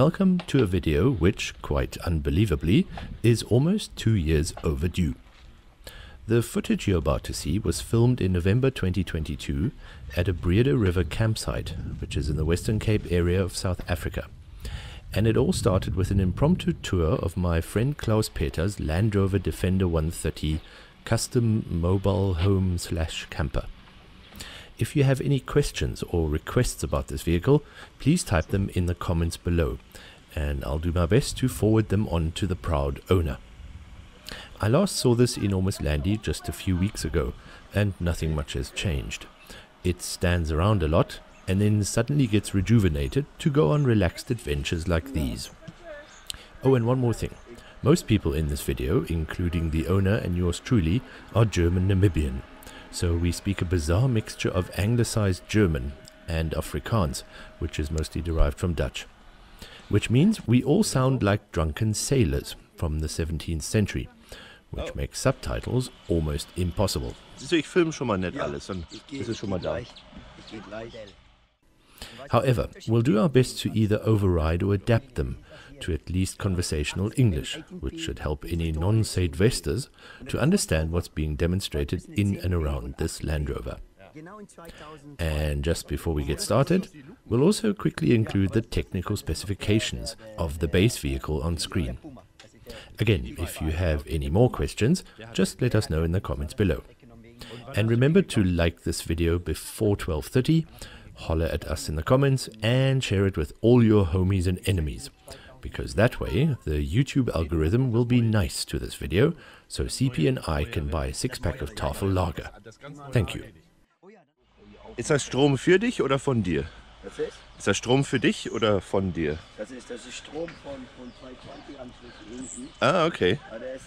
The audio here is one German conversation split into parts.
Welcome to a video which, quite unbelievably, is almost 2 years overdue. The footage you're about to see was filmed in November 2022 at a Breede River campsite, which is in the Western Cape area of South Africa. And it all started with an impromptu tour of my friend Klaus Peter's Land Rover Defender 130 custom mobile home / camper. If you have any questions or requests about this vehicle, please type them in the comments below, and I'll do my best to forward them on to the proud owner. I last saw this enormous landy just a few weeks ago, and nothing much has changed. It stands around a lot, and then suddenly gets rejuvenated to go on relaxed adventures like these. Oh, and one more thing. Most people in this video, including the owner and yours truly, are German Namibian. So we speak a bizarre mixture of anglicized German and Afrikaans, which is mostly derived from Dutch. Which means we all sound like drunken sailors from the 17th century, which makes subtitles almost impossible. So, ich film schon mal nicht alles, dann ist es schon mal da. However, we'll do our best to either override or adapt them to at least conversational English, which should help any non-Zuidwesters to understand what's being demonstrated in and around this Land Rover. And just before we get started, we'll also quickly include the technical specifications of the base vehicle on screen. Again, if you have any more questions, just let us know in the comments below. And remember to like this video before 12:30, holler at us in the comments, and share it with all your homies and enemies, because that way the YouTube algorithm will be nice to this video, so CP and I can buy a 6-pack of Tafel Lager. Thank you. Ist das Strom für dich oder von dir? Was ist? Ist das Strom für dich oder von dir? Das ist Strom von 220 Anschluss unten. Ah, okay.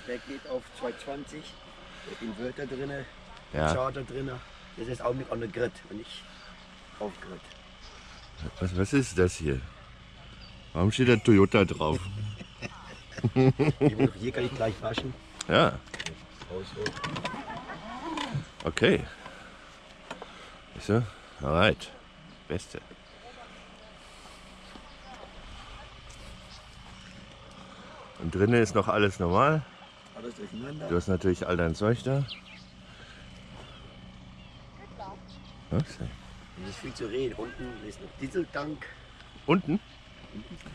Der geht auf 220, der Inverter drin, Ja. Charger drin. Das ist auch mit on the grid und nicht auf Grid. Was ist das hier? Warum steht da Toyota drauf? Hier kann ich gleich waschen. Ja, okay. Ist so? Alright. Beste. Und drinnen ist noch alles normal. Alles durcheinander. Du hast natürlich all dein Zeug da. Okay. Das ist viel zu reden. Unten ist noch Dieseltank. Unten?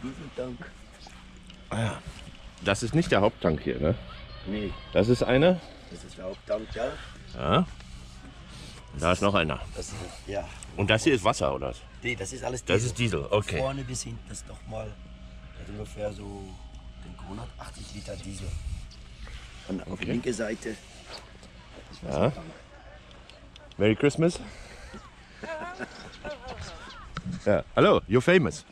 Dieseltank. Ah ja. Das ist nicht der Haupttank hier, ne? Nee, Das ist einer. das ist der Haupttank, ja. Ja. Da ist noch einer. Das ist, ja. Und das hier ist Wasser, oder? Nee, das ist alles Diesel. Das ist Diesel, okay. Vorne bis hinten, das ist doch mal das ist ungefähr so 180 Liter Diesel. Und auf der linken Seite ist Wassertank. Merry Christmas. Ja, hallo, you're famous.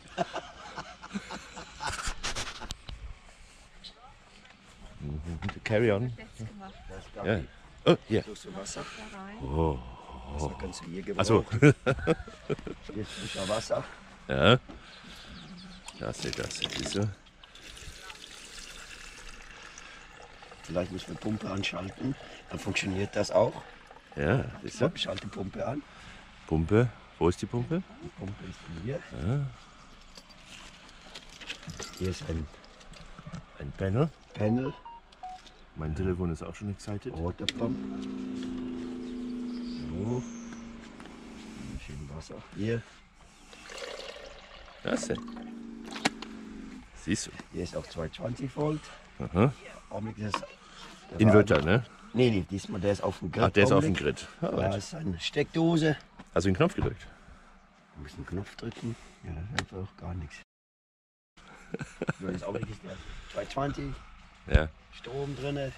Carry on. Das Ja. Oh, hier. durch so Wasser. Oh. Das kannst du hier gebrauchen. Achso. Hier ist frischer Wasser. Ja. Das siehst du. Vielleicht müssen wir Pumpe anschalten. Dann funktioniert das auch. Ja, siehst du. Ich schalte Pumpe an. Pumpe. Wo ist die Pumpe? Die Pumpe ist hier. Ja. Hier ist ein Ein Panel. Panel. Mein Telefon ist auch schon excited. Waterpump. So. Schön Wasser. Hier. Das siehst du. Hier ist auch 220 Volt. Aha. Augenblick ist der Inverter, ne? Nee, diesmal der ist auf dem Grid. Ach, der ist auf dem Augenblick. Grid. Da Alright. ist eine Steckdose. Hast du den Knopf gedrückt? Du musst einen Knopf drücken. Ja, das ist einfach gar nichts. So, jetzt Augenblick ist der 220. Ja, Strom drin.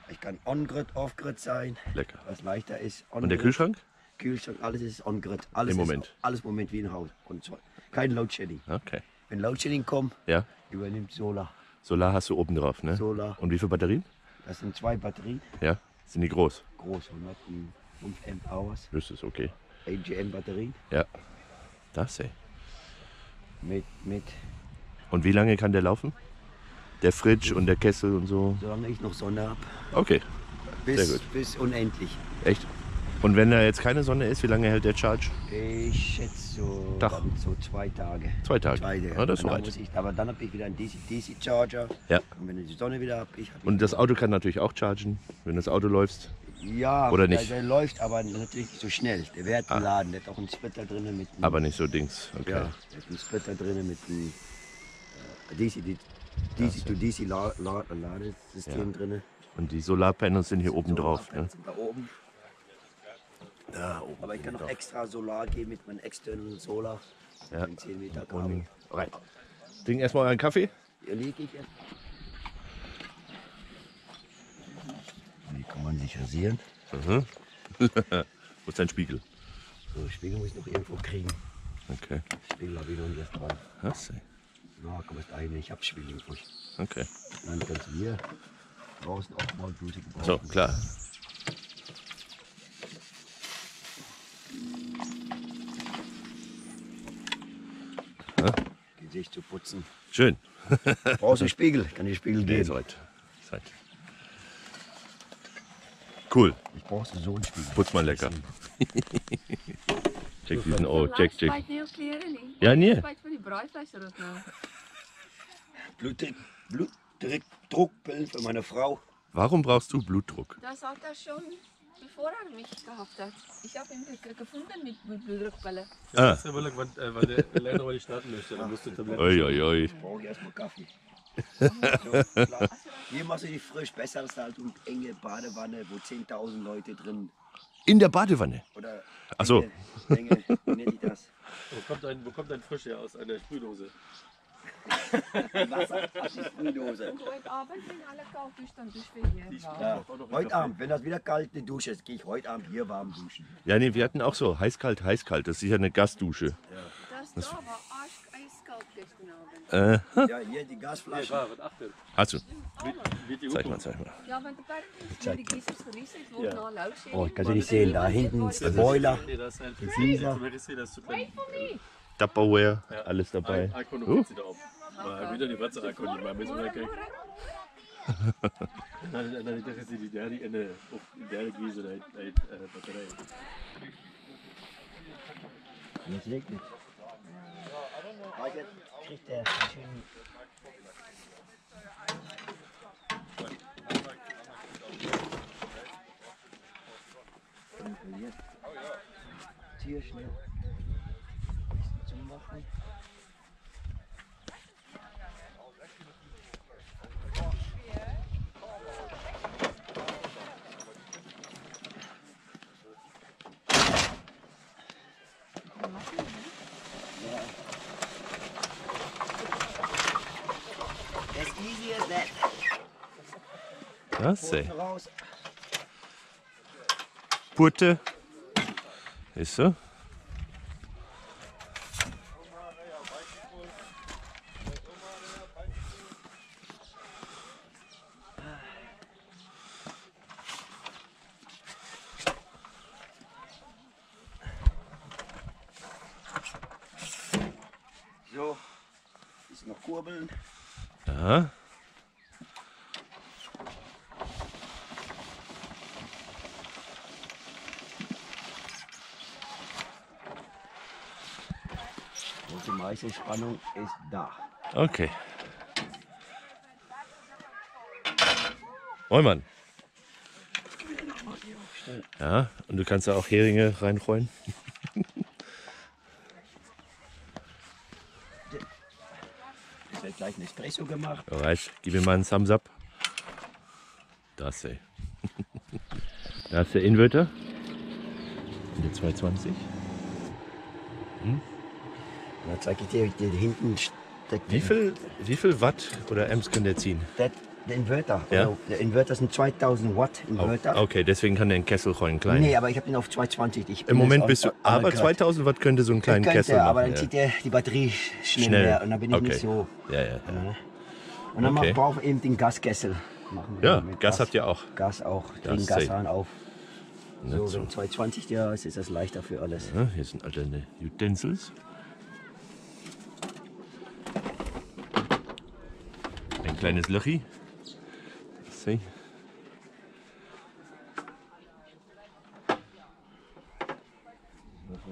Ich kann on-grid, off-grid sein. lecker. Was leichter ist. Und der Kühlschrank? Kühlschrank, alles ist on-grid. Alles Im ist Moment. Alles im Moment wie ein Haus. Und so, kein Load-Shedding. Okay. Wenn Load-Shedding kommt, Ja. übernimmt Solar. Solar hast du oben drauf, ne? Solar. Und wie viele Batterien? Das sind 2 Batterien. Ja. Sind die groß? Groß, 105 Amp Hours. Das ist okay. AGM Batterien. Ja. Das Mit, Und wie lange kann der laufen? Der Fridge und der Kessel und so? solange ich noch Sonne habe. Okay. Sehr gut. Bis unendlich. Echt? Und wenn da jetzt keine Sonne ist, wie lange hält der Charge? Ich schätze so, Tag. dann so 2 Tage. 2 Tage. Ja, das Und dann reicht. muss ich, aber dann habe ich wieder einen DC-Charger. Ja. Und wenn ich die Sonne wieder habe, Und das Auto kann natürlich auch chargen, wenn das Auto läuft. ja, oder nicht? Der läuft aber natürlich nicht so schnell. Der wird geladen. Der hat auch einen Splitter drin mit einem, Aber nicht so Dings. Okay. ja, der hat einen Splitter drin mit einem DC-to-DC-Ladesystem drin. Und die Solarpanels sind hier oben drauf. Ne? Sind da oben. Da oben. Aber ich kann noch extra Solar geben mit meinem externen Solar. Ja. Ein 10 Meter Kabel. Rein. Trink erstmal euren Kaffee. Hier liege ich jetzt. Die kann man sich rasieren. Wo ist dein Spiegel? So, Spiegel muss ich noch irgendwo kriegen. Okay. Spiegel habe ich noch nicht erst dran. Hast du? Na, komm erst ein, ich habe Spiegel. Okay. Dann kannst du hier draußen auch mal Bluse gebrauchen. So, klar. Gesicht zu putzen. Schön. Brauchst du einen Spiegel? Ich kann dir Spiegel Nee, geben. soweit. Cool. Ich brauche so einen Spiegel. Putz mal lecker. Check diesen. Oh, check. Spijt nie op klere nie. Ja, nee. Spijt van die braaivleisrot nou. Blutdruckpillen für meine Frau. Warum brauchst du Blutdruck? Das hat er schon, bevor er mich gehabt hat. Ich habe ihn gefunden mit Blutdruckpillen. Ah. Das ist ja wirklich, weil der Länder mal nicht starten möchte. Dann musst du Tabletten. Oi, oi, oi. Brauche ich erstmal Kaffee. So, klar. Hier machst du die frisch, besser als halt eine enge Badewanne, wo 10.000 Leute drin. In der Badewanne. Oder Ach so. Enge, wie nennt ich das? Wo kommt dein Frisch her? Aus einer Sprühdose? Wasser aus der Sprühdose. Und heute Abend, wenn alle kalt ist, dann duschen wir hier warm. Ja, heute Abend, wenn das wieder kalte Dusche ist, gehe ich heute Abend hier warm duschen. Ja, nee, wir hatten auch so heiß-kalt, heiß-kalt. Das ist ja eine Gasdusche. Das da war eiskalt gestern Abend. Ja, hier die Gasflasche. Ja, was achten. Hast du? Wird die Zeig mal, zeig mal. Ja, want die Giesers verrissen wordt na loodsetting. Oh, ich kann sie nicht sehen. Da hinten ist der Boiler. Nee, das ist halt Flieser. das ist zu klein. Tupperware, alles dabei. Icon noch da op. Maar weer die watse Icon niet, maar müssen wir kijken. Dan is die derde in de giezer uit batterij. Das regnet. Jetzt kriegt der schön. Hier schnell. Zum Machen. As easy as that. Das ist Raus. Purte. Ist so. So. Ist noch kurbeln. Ja. Und die meiste Spannung ist da. Okay. Moin Mann. Ja, und du kannst da auch Heringe reinrollen. Es wird gleich ein Espresso gemacht. Alright, gib mir mal einen Thumbs up. Das ey. Da ist der Inverter. Der 220. Da zeige ich dir, hier hinten steckt Wie viel Watt oder Amps kann der ziehen? der Inverter. Ja? Also, der Inverter ist ein 2000 Watt Inverter. Okay, deswegen kann der einen Kessel rollen, klein. Nee, aber ich habe den auf 220. Ich Im bin Moment jetzt bist du, auf aber andere Grad. 2000 Watt könnte so einen kleinen Könnte, Kessel machen. aber dann ja. zieht der die Batterie schnell Schnell. leer und dann bin ich Okay. nicht so. Ja, ja, ja. Und dann Okay. brauchen wir eben den Gaskessel. Machen wir Ja, mit Gas habt ihr auch. Gas auch. Das Den ist Gashahn auf. Nicht So, so. wenn 220 der ist, ist das leichter für alles. Ja, hier sind alterne Utensils. Ein kleines Löchi. See.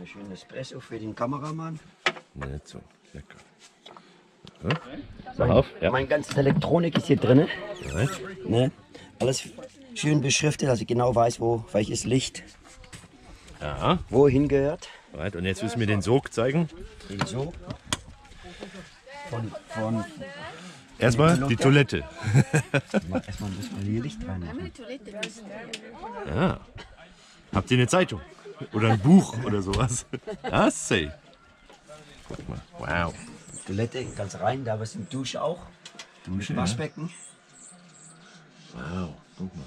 Ein schönes Espresso für den Kameramann. Nee, nicht so. Lecker. Mach auf. Ja. Meine ganze Elektronik ist hier drin. Right. Ne? Alles schön beschriftet, dass ich genau weiß, wo welches Licht Ja. wohin gehört. Right. Und jetzt müssen wir den Sog zeigen. So. Von Erstmal die Toilette. erstmal müssen wir hier Licht rein. Einmal die Toilette wissen. Ja. Habt ihr eine Zeitung? Oder ein Buch oder sowas? Das sei. Guck mal. Wow. Toilette ganz rein, da ist eine Dusche auch. Dusche, Waschbecken. Wow. Guck mal.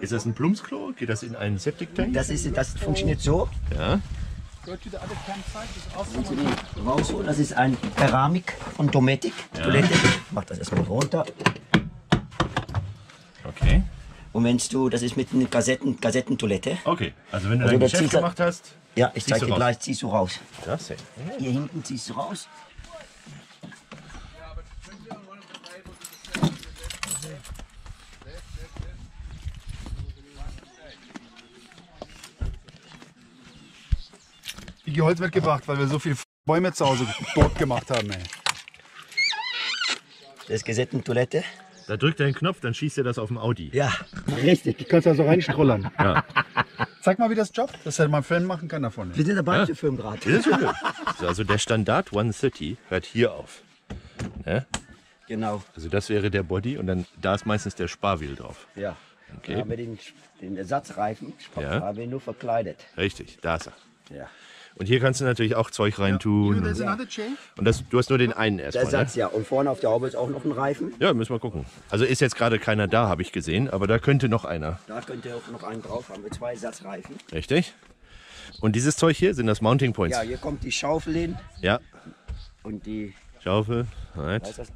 Ist das ein Plumpsklo? Geht das in einen Septiktank? Das funktioniert so. Ja. Rausholen. Das ist ein Keramik von Dometic. Toilette. Ich mach das erstmal runter. Okay. Und wenn du, das ist mit einer Kassettentoilette. Okay. Also wenn du Also dein da Geschäft ziehst du- gemacht hast, Ja, ich ziehst zeig du dir raus. gleich, ziehst du raus. Das sei. Hier hinten ziehst du raus. Die Holz mitgebracht, weil wir so viele Bäume zu Hause dort gemacht haben. Ey. Das ist Kassettentoilette. Da drückt er einen Knopf, dann schießt er das auf dem Audi. Ja, richtig. Die kannst du also reinstrullern. Ja. Zeig mal, wie das Job, dass er mal einen Film machen kann davon. Wir sind dabei zu filmen gerade. Das ist schön. So, also der Standard 130 hört hier auf. Ne? Genau, Also das wäre der Body und dann da ist meistens der Sparwheel drauf. ja. Okay. Da haben wir den Ersatzreifen, Ja. haben wir nur verkleidet. Richtig, da ist er. Ja. Und hier kannst du natürlich auch Zeug reintun. There's another chain. Und das, du hast nur den einen Der erstmal. Ne? Ersatz, ja. Und vorne auf der Haube ist auch noch ein Reifen. Ja, müssen wir gucken. Also ist jetzt gerade keiner da, habe ich gesehen, aber da könnte noch einer. Da könnt ihr auch noch einen drauf haben mit 2 Ersatzreifen. Richtig? Und dieses Zeug hier sind das Mounting Points. Ja, hier kommt die Schaufel hin Ja. und die. Schaufel. Was Right. ist das?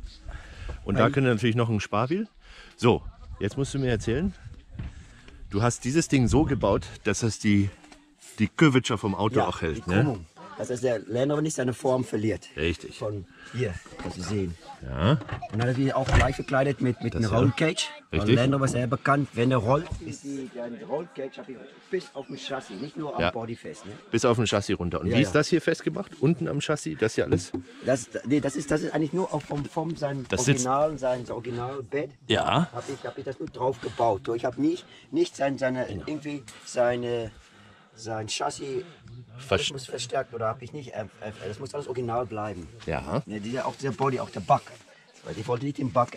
Und da könnte natürlich noch ein Sparwheel. So, jetzt musst du mir erzählen. Du hast dieses Ding so gebaut, dass es die Curvature vom Auto auch die hält. Ne? Krümmung. Dass der Länder nicht seine Form verliert. Richtig. Von hier, kannst du sehen. Ja. Und dann hat er auch gleich verkleidet mit einer ja. Rollcage. Richtig. Länder war sehr bekannt. Wenn er rollt, ist die Rollcage bis auf dem Chassis, nicht nur am Ja. Body fest. Ne? Bis auf den Chassis runter. Und Ja, wie ja. ist das hier festgemacht? Unten am Chassis, das hier alles? Das ist eigentlich nur auch vom sein Das sitzt- sein Originalbett. Ja. Hab ich das nur drauf gebaut. So, ich habe nicht irgendwie sein Chassis das muss verstärkt oder habe ich nicht. Das muss alles original bleiben. Ja. Ne, auch dieser Body, auch der Bug. Weil ich wollte nicht den Bug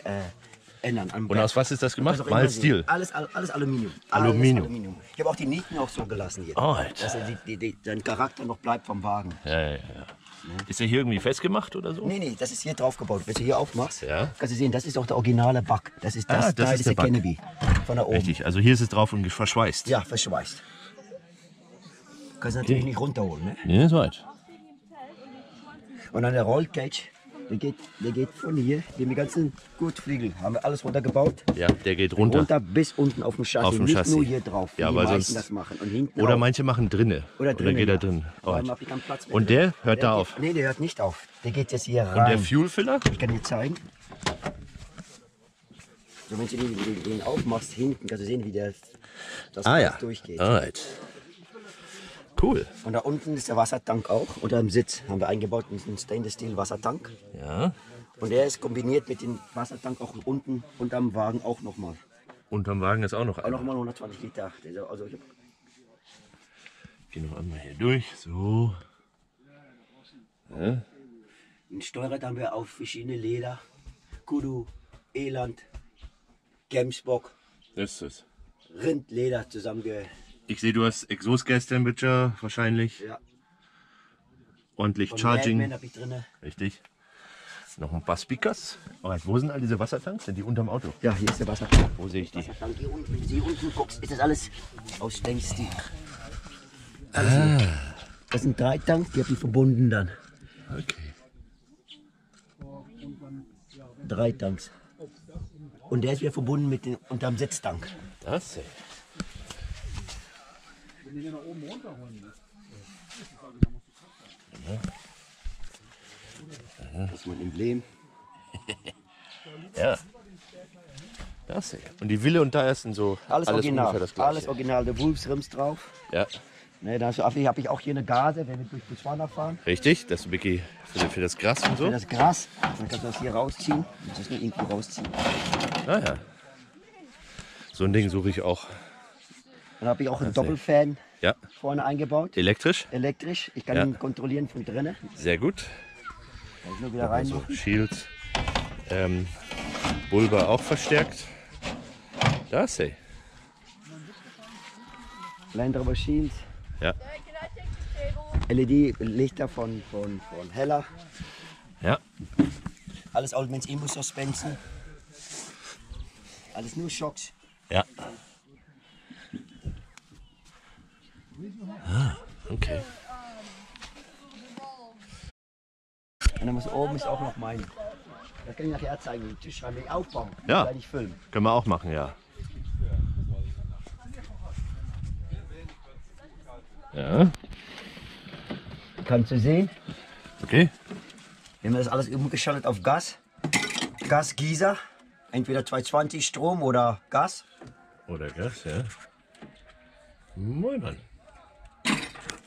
ändern. am Und Bett. aus was ist das gemacht? Was auch immer Mal sehen. Steel. Alles Aluminium. Aluminium. Alles Aluminium. Ich habe auch die Nieten auch so gelassen hier. Alright. Dass sein Charakter noch bleibt vom Wagen. Ja. Ist er hier irgendwie festgemacht oder so? Nee, das ist hier drauf gebaut. Wenn du hier aufmachst, Ja. kannst du sehen, das ist auch der originale Bug. Das ist das Ah, das Teil, ist der Bug. Kennedy. Von da oben. Richtig, also hier ist es drauf und verschweißt. Ja, verschweißt. Kannst du natürlich nicht runterholen. Ne? Nee, ist weit. Und dann der Rollcage, der geht von hier, die ganzen Gurtflügel, haben wir alles runtergebaut. Ja, der geht runter. Runter bis unten auf dem Chassis, Auf dem nicht Chassis. nur hier drauf, wie Ja, die weil meisten sonst- das machen. Und hinten Oder auch. manche machen drinne. Oder drinnen, geht er ja. drin. Vor allem Alright. hab ich keinen Platz mehr Und drin. der hört da geht- auf. Nee, der hört nicht auf. Der geht jetzt hier Und der rein. Fuelfiller? Ich kann dir zeigen. So, wenn du den aufmachst hinten, kannst du sehen, wie das Gas durchgeht. Alright. Cool. Und da unten ist der Wassertank auch. Unter dem Sitz haben wir eingebaut einen Stainless Steel Wassertank. Ja. Und der ist kombiniert mit dem Wassertank auch unten unterm Wagen auch nochmal. Unterm Wagen ist auch noch Auch einer. nochmal 120 Liter. Also ich hab Geh noch einmal hier durch. So. ein Steuerrad haben wir auf verschiedene Leder. Kudu, Eland, Gemsbock, Das ist es. Rindleder zusammenge... Ich sehe, du hast Exhaust Gas Temperature wahrscheinlich. Ja. Ordentlich Von Charging. Madman hab ich drin. Richtig. Noch ein paar Speakers. Alright, wo sind all diese Wassertanks? Sind die unterm Auto? Ja, hier ist der Wassertank. Wo sehe ich die? Wassertank hier unten. Wenn du hier unten guckst, ist das alles aus Stainless Steel. Alles hier. Das sind 3 Tanks, die habe ich verbunden dann. Okay. 3 Tanks. Und der ist wieder verbunden mit dem unterm Sitztank. Das ist Das ist mein Emblem. ja. Das und die Wille und da ist so Alles original. ungefähr das Gleiche. Alles original. Der Wolfsrims drauf. Ja, Ne, da habe ich auch hier eine Gase, wenn wir durch Botswana fahren. richtig. Das ist wirklich für das Gras und so. Für das Gras. Dann kannst du das hier rausziehen. Du musst das nur irgendwo rausziehen. Ah ja. So ein Ding suche ich auch. Dann habe ich auch einen Doppelfan Ja, vorne eingebaut. elektrisch. Elektrisch. Ich kann Ja. ihn kontrollieren von drinnen. Sehr gut. Kann ich nur wieder rein. Also Shields. Bulba auch verstärkt. Das ey. Land Rover Shield. Ja. LED-Lichter von Hella. Ja. Alles Oldmans Immo Suspension. Alles nur Schocks. Ja. Ah, okay. Und dann muss oben ist auch noch mein. Das kann ich nachher zeigen, den Tisch rein, den aufbauen. Ja. Gleich filmen. Können wir auch machen, ja. Ja. Kannst du sehen, Okay. wenn wir das alles umgeschaltet auf Gas. Gasgießer. Entweder 220 Strom oder Gas. Oder Gas, ja. Moin Mann.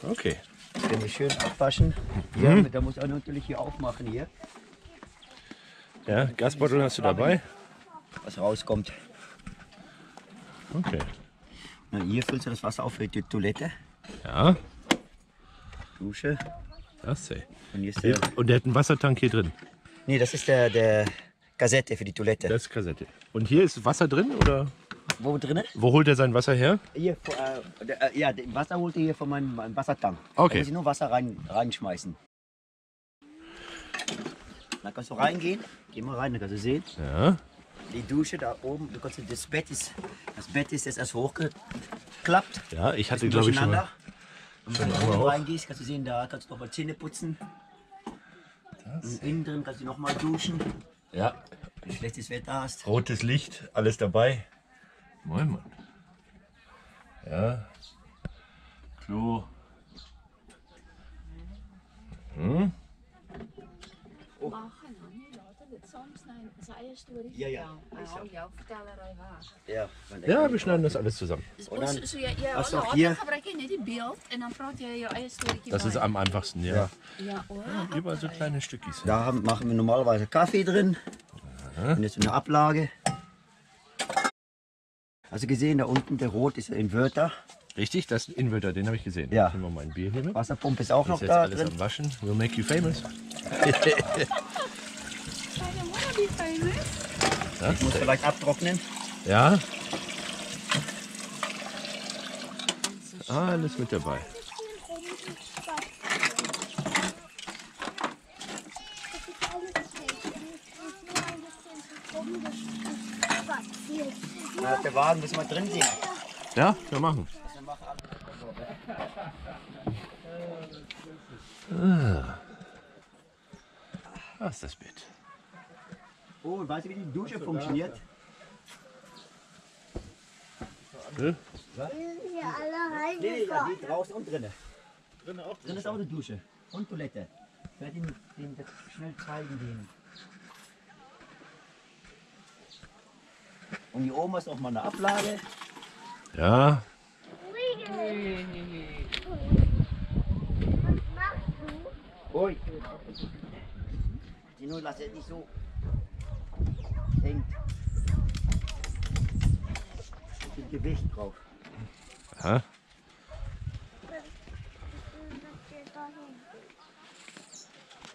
Okay. Das können wir schön abwaschen. Ja, da muss er natürlich hier aufmachen hier, Ja, Gasbeutel hast du dabei? was rauskommt. Okay. Na, hier füllst du das Wasser auf für die Toilette, Ja, Dusche. das ey. Und hier ist Hier, der, und der hat einen Wassertank hier drin. nee, das ist der Kassette für die Toilette. Das ist Kassette. Und hier ist Wasser drin oder Wo drinnen? wo holt er sein Wasser her? Hier, ja, das Wasser holt ihr hier von meinem Wassertank. Okay. Da muss ich nur Wasser reinschmeißen. Dann kannst du reingehen. Geh mal rein, dann kannst du sehen. Ja. Die Dusche da oben, das Bett ist jetzt erst hochgeklappt. Ja, ich hatte Bisschen glaube ich schon mal. durcheinander. Und wenn du oben reingehst, kannst du sehen, da kannst du noch mal Zähne putzen. Und innen drin kannst du noch mal duschen, Ja. wenn du schlechtes Wetter hast. Rotes Licht, alles dabei. Moin Mann. Ja. Klo. Machen, laten we het soms naar een zijstory. Ja, ja. Jouw vertellerij waar. Ja, Ja, wir schneiden das alles zusammen. dan- So, jij Als nog later hier- gebruik je net die beeld en dan praat jij jouw eigen story. Das ist am einfachsten, ja. Ja, hoor. Überall so kleine Stückis. Da machen wir normalerweise Kaffee drin. Und jetzt eine Ablage. Hast du gesehen, da unten der Rot ist der Inverter. Richtig, das ist ein Inverter, den habe ich gesehen. Ja. Nehmen wir mal ein Bier hier mit. Wasserpumpe ist auch Das noch ist jetzt da alles drin. am Waschen. We'll make you famous. Zijn je moeder die famous? Ich muss vielleicht abtrocknen. Ja. Alles mit dabei. Na, der Wagen müssen wir drin sehen. Ja, wir machen. Das ist das Bett. Oh, und weißt du, wie die Dusche funktioniert? Ne? Nee, ja, die draußen und drinnen. Drin ist auch eine Dusche und Toilette. Ich werde Ihnen das schnell zeigen. Und hier oben ist noch mal eine Ablage. Ja. Ui. Die nur lass es nicht so hängt. Viel Gewicht drauf. Aha.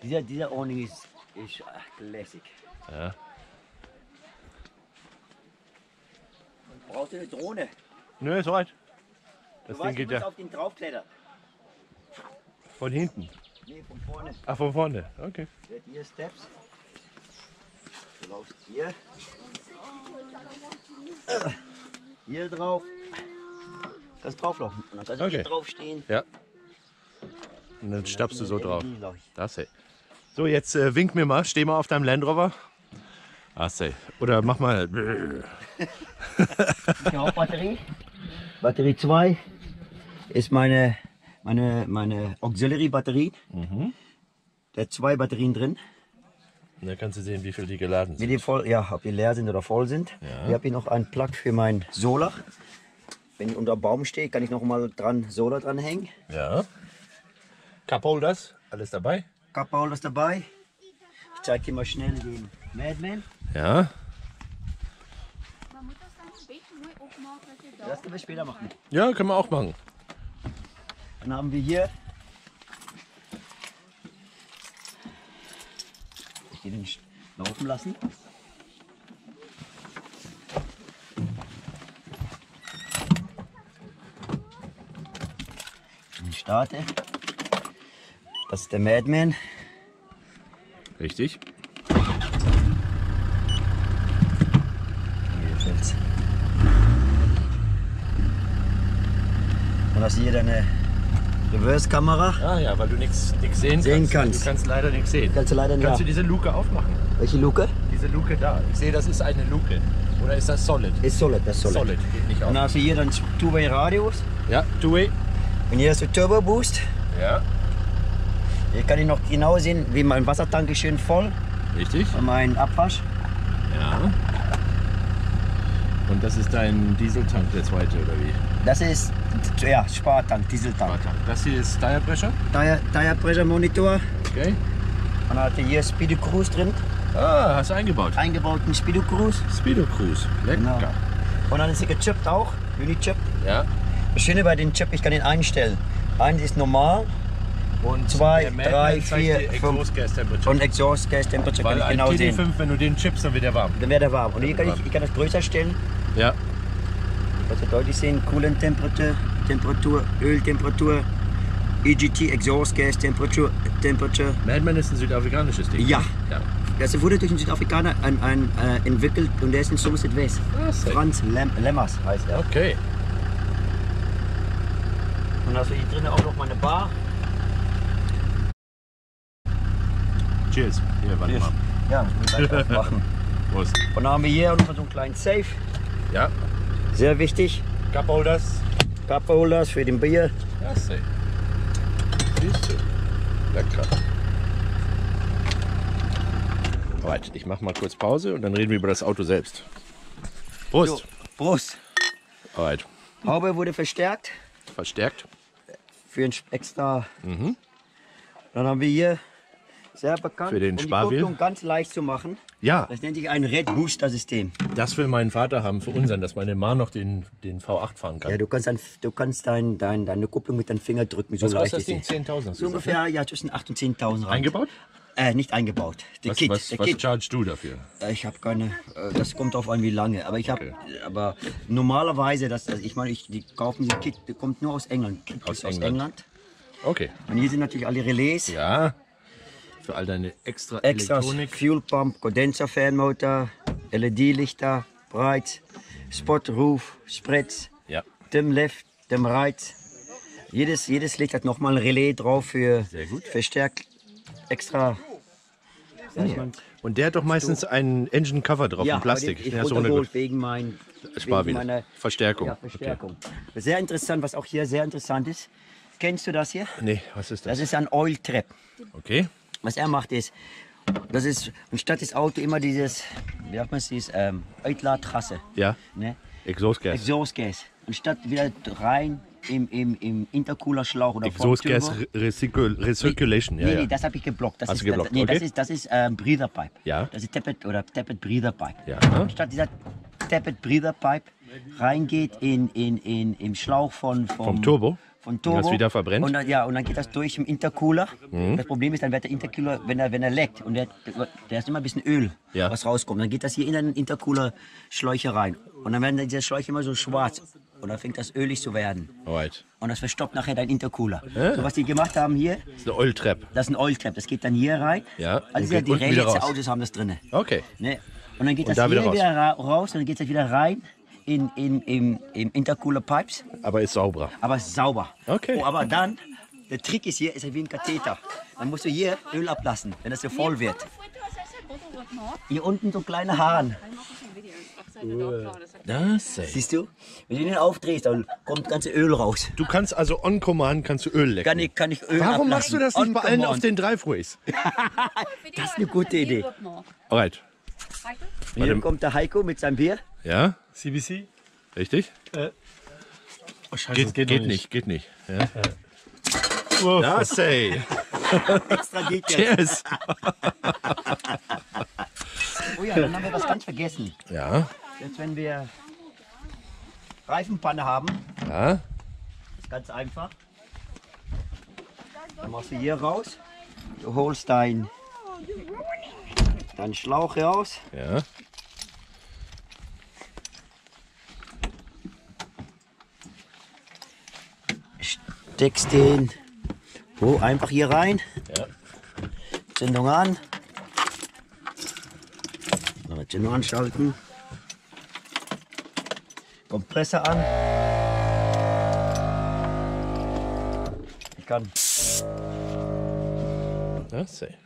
Dieser Awning ist classic. Ja. Brauchst du eine Drohne? Nö, ist weit. Du Das Ding weißt, du geht musst ja auf den draufklettern. von hinten. Nee, von vorne. Ach, von vorne. Okay. Hier Steps. Du laufst hier. Hier drauf. Kannst drauflaufen. Und dann kannst du Okay. hier drauf stehen. Ja. Und dann stapfst du so drauf. LED-Leuchte. Das ey. So, jetzt wink mir mal. Steh mal auf deinem Land Rover. Das ey. Oder mach mal. Die Hauptbatterie. Batterie 2 ist meine Auxiliary-Batterie. Da hat 2 Batterien drin. Und dann kannst du sehen, wie viel die geladen Wie sind. die voll, ja, ob die leer sind oder voll sind. Ja. Hier habe ich noch einen Plug für mein Solar. Wenn ich unter einem Baum stehe, kann ich noch mal dran Solar dranhängen. Ja. Cupholders, alles dabei? Kappaul ist dabei. Ich zeige dir mal schnell den Madman. Ja. Man muss das dann später neu aufmachen, dass ihr da Das können wir später machen. Ja, können wir auch machen. Dann haben wir hier. Ich gehe den laufen lassen. Ich starte. Das ist der Madman. Richtig. Hier fällt's. Und hast hier deine Reverse-Kamera. Ah ja, weil du nichts sehen Sehen kannst. kannst. Du kannst leider nichts sehen. Kannst du leider nicht. Kannst du diese Luke aufmachen? Welche Luke? Diese Luke da. Ich sehe, das ist eine Luke. Oder ist das Solid? Ist Solid, das ist Solid. Solid, geht nicht auf. Und dann hast du hier dann Two-Way-Radios. Ja, Two-Way. Und hier hast du Turbo-Boost. Ja, Hier kann ich noch genau sehen, wie mein Wassertank ist schön voll. richtig. Und mein Abwasch. Ja. Und das ist dein Dieseltank, der zweite, oder wie? Das ist ja, Spartank, Dieseltank. Warte, das hier ist Tire Pressure. Tire Pressure Monitor. Okay. Und dann hat er hier Speedo Cruise drin. Ah, hast du eingebaut. Eingebauten Speedo Cruise. Speedo Cruise. Lecker. Genau. Und dann ist er gechippt auch. Uni-Chip. Ja. Das Schöne bei den Chip, ich kann ihn einstellen. Eins ist normal Und 2, der Madman 3, zeigt 4, die 5 Exhaust-Gas-Temperature. und Exhaust Gas Temperature kann Weil ich ein genau TD5, sehen. wenn du den chippst, dann wird er warm. Dann wird er warm. Und hier kann ich kann das größer stellen. Ja. Kannst du deutlich sehen, Coolant Temperatur, Öltemperatur, EGT, Exhaust Gas Temperature. Madman ist ein südafrikanisches Ding. Ja. Ja. Das wurde durch einen Südafrikaner entwickelt und der ist in Somerset West. Ah, sick. Franz Lemmers heißt er. Okay. Und hast du hier drinnen auch noch mal eine Bar. Cheers. Hier, warte mal. Ja, das muss ich gleich aufmachen. Prost. Und dann haben wir hier noch so einen kleinen Safe. Ja. Sehr wichtig. Cupholders. Cupholders für den Bier. Ja, sick. Siehst du. Lecker. Alright, ich mach mal kurz Pause und dann reden wir über das Auto selbst. Prost. So, Prost. Alright. Haube wurde verstärkt Verstärkt. für ein extra. Dann haben wir hier sehr bekannt, Für den um Sparwheel. die Kupplung ganz leicht zu machen. Ja, Das nennt sich ein Red Booster System. das will mein Vater haben für unseren, dass meine Ma noch den V8 fahren kann. Ja, du kannst deine Kupplung mit deinem Finger drücken, so Was leicht kostet das ist Ding? die. 10.000 hast du So gesagt, ungefähr ja, zwischen 8.000 und 10.000 Rand. Eingebaut? Nicht eingebaut. Der Was, Kit. was, der was Kit. chargest du dafür? Ich habe keine, das kommt auf an wie lange, aber ich habe, aber normalerweise, ich meine, die kaufen diesen Kit, der kommt nur aus England. Kit Aus ist aus England. England. Okay. Und hier sind natürlich alle Relais, Ja. Für all deine extra Extras, Elektronik. Fuel Pump, Kondenser, Fanmotor, LED-Lichter, Bright, Spot, Roof, Spritz, Ja. Dim Left, Dim Right. Jedes Licht hat nochmal ein Relais drauf für Sehr gut. verstärkt extra. Ja, ich mein, Und der hat doch meistens einen Engine Cover drauf in Plastik. aber ich Ja, so runtergeholt wegen meiner Sparwheel. Verstärkung. Ja, Verstärkung. Sehr interessant, was auch hier sehr interessant ist. Kennst du das hier? Nee, was ist Das das? ist ein Oil Trap. Okay. Was er macht ist, das ist anstatt das Auto immer dieses, wie sagt man es, dieses Uitlaatgasse, Ja. ne? Exhaustgas. Exhaustgas. Anstatt wieder rein im Intercooler-Schlauch oder vom Exhaustgas Turbo. Recirculation. Ja, Nee, ja. nee, das habe ich geblockt. Das Hast ist, du geblockt, Nee, okay. das ist Breather Pipe. Ja. Das ist Tappet Breather Pipe. Ja. Anstatt dieser Tappet Breather Pipe reingeht im Schlauch vom Turbo? Von Turbo. Und das wieder verbrennt? Und dann geht das durch im Intercooler. Das Problem ist, dann wird der Intercooler, wenn er leckt und der ist immer ein bisschen Öl, Ja. was rauskommt. Dann geht das hier in den Intercooler-Schläuche rein. Und dann werden diese Schläuche immer so schwarz. Und dann fängt das ölig zu werden. Alright. Und das verstopft nachher dein Intercooler. So, was die gemacht haben hier, Das ist eine Oil Trap. das ist ein Oil Trap. Das geht dann hier rein. Ja, und Also geht die unten wieder Rallye raus. Autos haben das drin. Okay. Ne? Und dann geht Und das da wieder hier raus. wieder raus. Und dann geht das wieder rein im Intercooler Pipes. Aber ist sauberer. Aber es ist sauber. Okay. Oh, aber dann, der Trick ist hier, ist ja wie ein Katheter. Dann musst du hier Öl ablassen, wenn das hier voll wird. Hier unten so kleine Hahn. Das sei. Siehst du? Wenn du den aufdrehst, dann kommt das ganze Öl raus. Du kannst also on command kannst du Öl lecken. Kann ich Öl Warum machst du das nicht On bei allen command. auf den Driveways? Das ist eine gute Idee. Alright. Hier kommt der Heiko mit seinem Bier. Ja, CBC? richtig? Oh, scheiße, das Geht nicht. Ja. Das sei. Extra geht jetzt. Cheers. Oh ja, dann haben wir was ganz vergessen. Ja, Jetzt wenn wir Reifenpanne haben, ja. ist ganz einfach. Dann machst du hier raus. Du holst deinen Schlauch raus. Ja. Steckst den einfach hier rein. Ja. Zündung an. Noch Zündung anschalten. Kompressor an. Ich kann Das sei.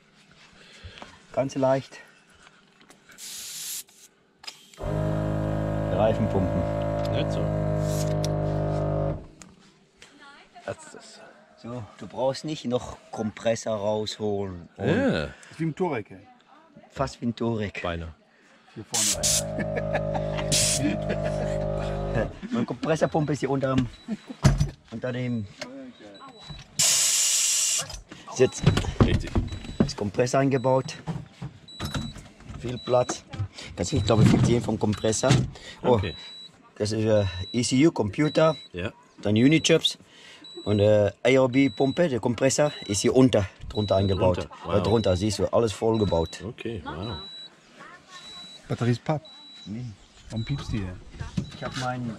ganz leicht Reifen pumpen. Nicht so. Das ist das. So, du brauchst nicht noch Kompressor rausholen. Und Ja, Ist wie im Torek, ey. fast wie ein Torek. beinahe. Hier vorne. Meine Kompressorpumpe ist hier unter dem Sitz. Richtig. Ist Kompressor eingebaut. Viel Platz. Kannst nicht, glaube ich, viel sehen vom Kompressor. Oh, Okay. das ist ECU, Computer, Ja. dann Unichips. Und ARB-Pumpe, der Kompressor, ist hier drunter eingebaut. Drunter, wow. Drunter, siehst du, alles vollgebaut. Okay, wow. Batterie ist Papp. Warum piepst die, ey? Ich habe meinen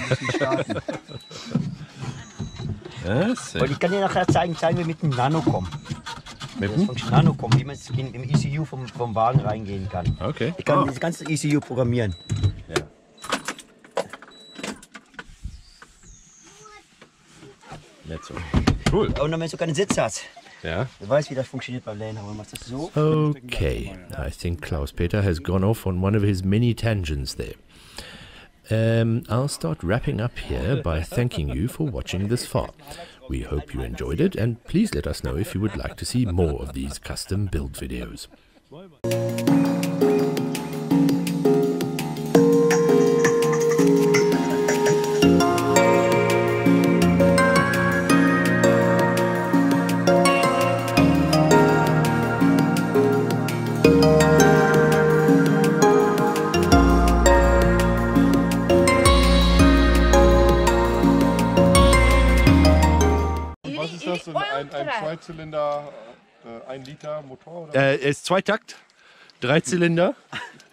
müssen starten. Das sei. Und ich kann dir nachher zeigen, wie wir mit dem Nano kommen. Mit Das dem? von Nano kommen, wie man es im ECU vom Wagen reingehen kann. Okay. Ich kann das ganze ECU programmieren. Ja. Nicht so. Cool. Und dann, wenn du keinen Sitz hast, Ja. du weißt, wie das funktioniert beim Lane, aber du machst das so. Okay, I think Klaus-Peter has gone off on one of his many tangents there. I'll start wrapping up here by thanking you for watching this far. We hope you enjoyed it, and please let us know if you would like to see more of these custom build videos. Was ist das? Ein Zweizylinder, 1 Liter Motor? Oder? Ist Zweitakt, Dreizylinder,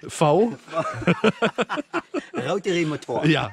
V. Rotary-Motor. Ja.